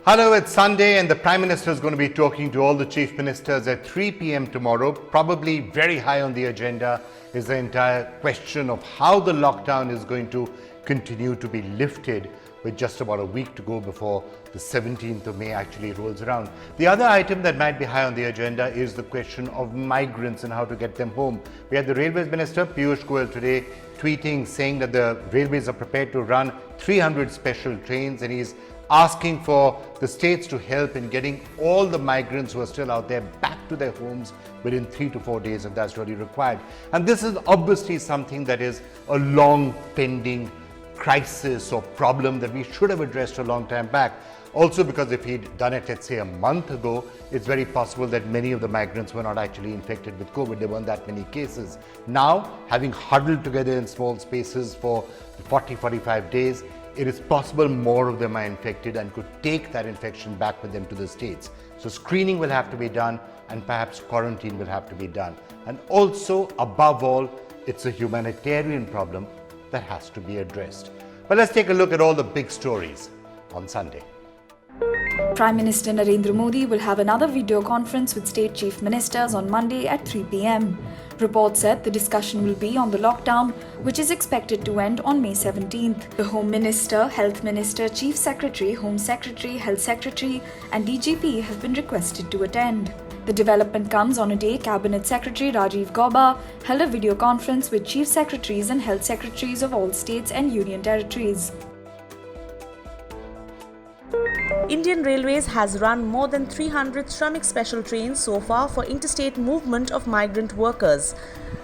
Hello, it's Sunday and the Prime Minister is going to be talking to all the Chief Ministers at 3 p.m. tomorrow. Probably very high on the agenda is the entire question of how the lockdown is going to continue to be lifted with just about a week to go before the 17th of May actually rolls around. The other item that might be high on the agenda is the question of migrants and how to get them home. We had the Railways Minister Piyush Goyal today tweeting saying that the railways are prepared to run 300 special trains, and he's asking for the states to help in getting all the migrants who are still out there back to their homes within 3 to 4 days if that's really required. And this is obviously something that is a long pending crisis or problem that we should have addressed a long time back. Also because if he'd done it, let's say a month ago, it's very possible that many of the migrants were not actually infected with COVID. There weren't that many cases. Now, having huddled together in small spaces for 40-45 days, it is possible more of them are infected and could take that infection back with them to the States. So screening will have to be done and perhaps quarantine will have to be done. And also, above all, it's a humanitarian problem that has to be addressed. But let's take a look at all the big stories on Sunday. Prime Minister Narendra Modi will have another video conference with state chief ministers on Monday at 3 p.m. Reports said the discussion will be on the lockdown, which is expected to end on May 17th. The Home Minister, Health Minister, Chief Secretary, Home Secretary, Health Secretary and DGP have been requested to attend. The development comes on a day Cabinet Secretary Rajiv Gauba held a video conference with Chief Secretaries and Health Secretaries of all states and union territories. Indian Railways has run more than 300 Shramik special trains so far for interstate movement of migrant workers.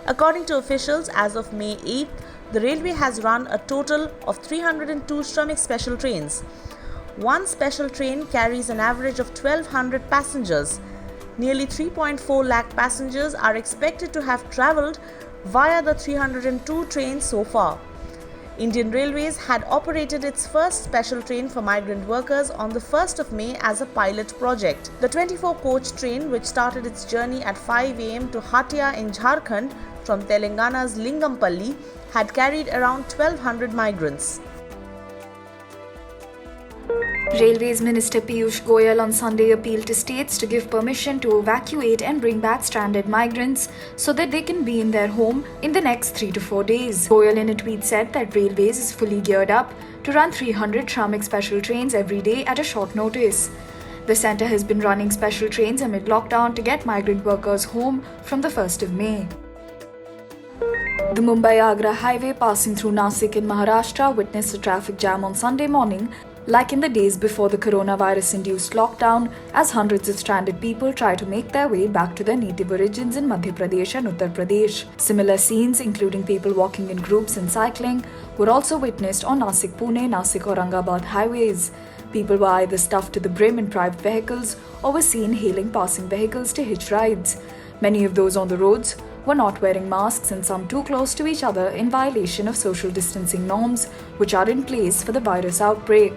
According to officials, as of May 8th, the railway has run a total of 302 Shramik special trains. One special train carries an average of 1,200 passengers. Nearly 3.4 lakh passengers are expected to have travelled via the 302 trains so far. Indian Railways had operated its first special train for migrant workers on the 1st of May as a pilot project. The 24-coach train, which started its journey at 5 a.m. to Hatia in Jharkhand from Telangana's Lingampalli, had carried around 1,200 migrants. Railways Minister Piyush Goyal on Sunday appealed to states to give permission to evacuate and bring back stranded migrants so that they can be in their home in the next 3 to 4 days. Goyal in a tweet said that Railways is fully geared up to run 300 Shramik special trains every day at a short notice. The centre has been running special trains amid lockdown to get migrant workers home from the 1st of May. The Mumbai-Agra highway passing through Nasik in Maharashtra witnessed a traffic jam on Sunday morning, like in the days before the coronavirus-induced lockdown, as hundreds of stranded people try to make their way back to their native origins in Madhya Pradesh and Uttar Pradesh. Similar scenes, including people walking in groups and cycling, were also witnessed on Nasik-Pune, Nasik-Aurangabad highways. People were either stuffed to the brim in private vehicles or were seen hailing passing vehicles to hitch rides. Many of those on the roads were not wearing masks and some too close to each other in violation of social distancing norms, which are in place for the virus outbreak.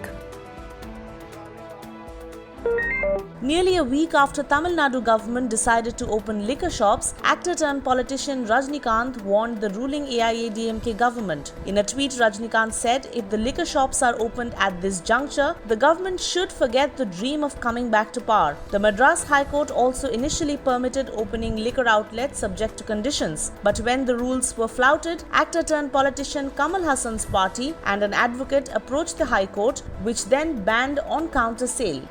Nearly a week after Tamil Nadu government decided to open liquor shops, actor-turned-politician Rajinikanth warned the ruling AIADMK government. In a tweet, Rajinikanth said if the liquor shops are opened at this juncture, the government should forget the dream of coming back to power. The Madras High Court also initially permitted opening liquor outlets subject to conditions. But when the rules were flouted, actor-turned-politician Kamal Hassan's party and an advocate approached the High Court, which then banned on-counter sale.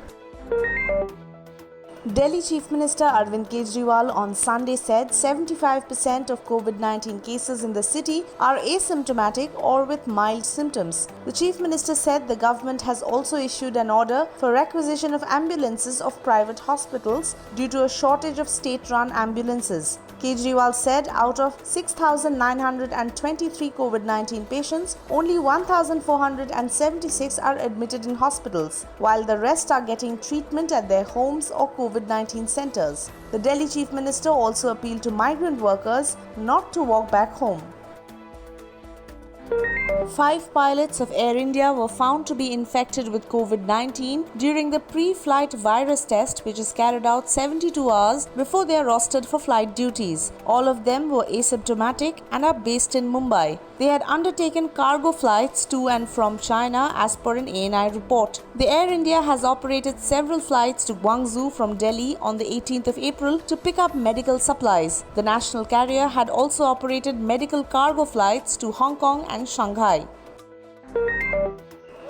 Delhi Chief Minister Arvind Kejriwal on Sunday said 75% of Covid-19 cases in the city are asymptomatic or with mild symptoms. The Chief Minister said the government has also issued an order for requisition of ambulances of private hospitals due to a shortage of state-run ambulances. Kejriwal said out of 6,923 Covid-19 patients, only 1,476 are admitted in hospitals, while the rest are getting treatment at their homes or Covid-19 centers. The Delhi Chief Minister also appealed to migrant workers not to walk back home. 5 pilots of Air India were found to be infected with Covid-19 during the pre-flight virus test, which is carried out 72 hours before they are rostered for flight duties. All of them were asymptomatic and are based in Mumbai. They had undertaken cargo flights to and from China as per an ANI report. The Air India has operated several flights to Guangzhou from Delhi on the 18th of April to pick up medical supplies. The national carrier had also operated medical cargo flights to Hong Kong and Shanghai.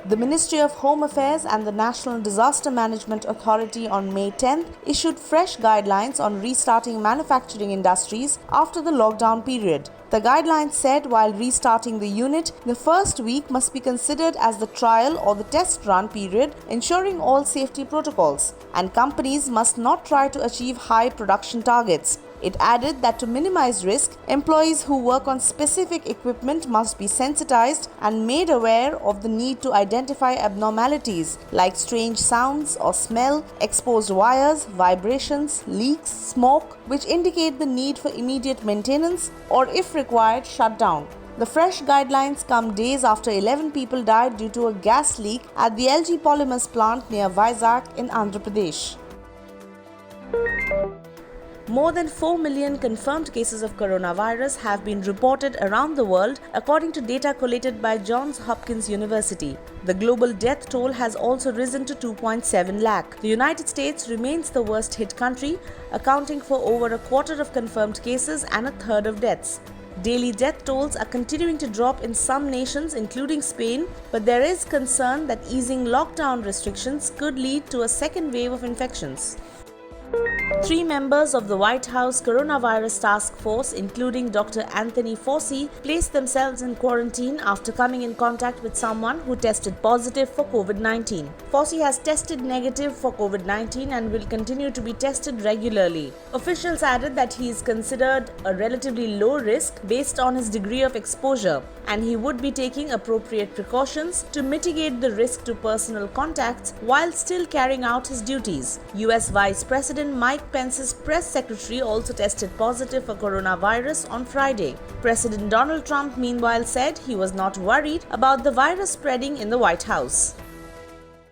The Ministry of Home Affairs and the National Disaster Management Authority on May 10th issued fresh guidelines on restarting manufacturing industries after the lockdown period. The guidelines said while restarting the unit, the first week must be considered as the trial or the test run period, ensuring all safety protocols, and companies must not try to achieve high production targets. It added that to minimize risk, employees who work on specific equipment must be sensitized and made aware of the need to identify abnormalities like strange sounds or smell, exposed wires, vibrations, leaks, smoke, which indicate the need for immediate maintenance or, if required, shutdown. The fresh guidelines come days after 11 people died due to a gas leak at the LG Polymers plant near Vizag in Andhra Pradesh. More than 4 million confirmed cases of coronavirus have been reported around the world, according to data collated by Johns Hopkins University. The global death toll has also risen to 2.7 lakh. The United States remains the worst hit country, accounting for over a quarter of confirmed cases and a third of deaths. Daily death tolls are continuing to drop in some nations, including Spain, but there is concern that easing lockdown restrictions could lead to a second wave of infections. 3 members of the White House Coronavirus Task Force, including Dr. Anthony Fauci, placed themselves in quarantine after coming in contact with someone who tested positive for Covid-19. Fauci has tested negative for Covid-19 and will continue to be tested regularly. Officials added that he is considered a relatively low risk based on his degree of exposure, and he would be taking appropriate precautions to mitigate the risk to personal contacts while still carrying out his duties. US Vice President Mike Pence's press secretary also tested positive for coronavirus on Friday. President Donald Trump, meanwhile, said he was not worried about the virus spreading in the White House.